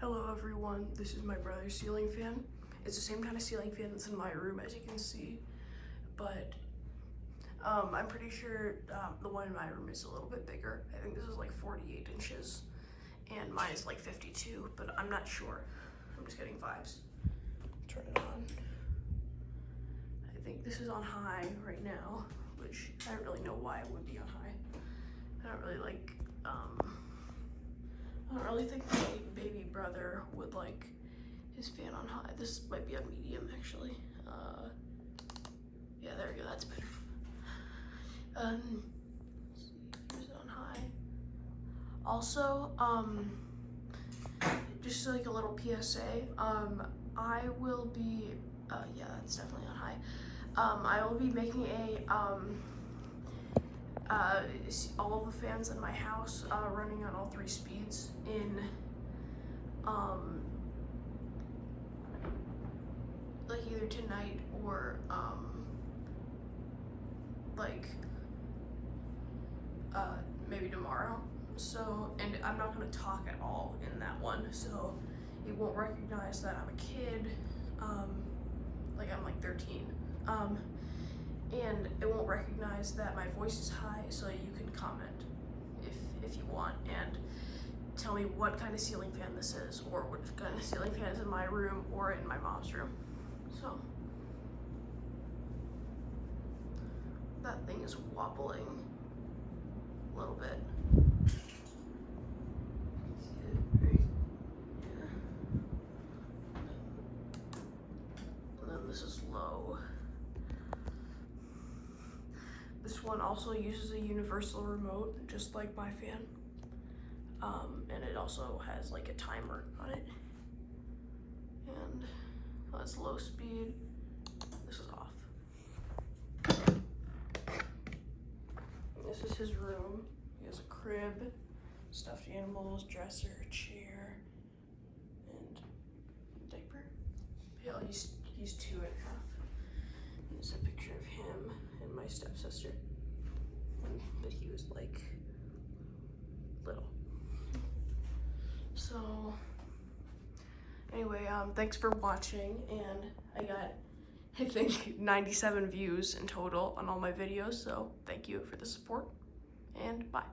Hello everyone, this is my brother's ceiling fan. It's the same kind of ceiling fan that's in my room, as you can see, but I'm pretty sure the one in my room is a little bit bigger. I think this is like 48 inches and mine is like 52, but I'm not sure. I'm just getting vibes. Turn it on. I think this is on high right now, which I don't really know why it would be on high. I don't really like, I don't really think my baby brother would like his fan on high. This might be on medium actually. Yeah, there we go, that's better. Here's it on high. Also, just like a little PSA, I will be, yeah, that's definitely on high. I will be making all of the fans in my house running on all 3 speeds in like either tonight or like maybe tomorrow. So, and I'm not gonna talk at all in that one, so it won't recognize that I'm a kid, like I'm like 13. And it won't recognize that my voice is high, so you can comment if you want and tell me what kind of ceiling fan this is, or what kind of ceiling fan is in my room or in my mom's room. So that thing is wobbling a little bit. And then this is low. This one also uses a universal remote, just like my fan. And it also has like a timer on it. And that's low speed. This is off. This is his room. He has a crib, stuffed animals, dresser, chair, and diaper. Yeah, he's 2.5. There's a picture of him and my stepsister, but he was like little. So anyway, thanks for watching, and I got, I think, 97 views in total on all my videos, so thank you for the support, and bye.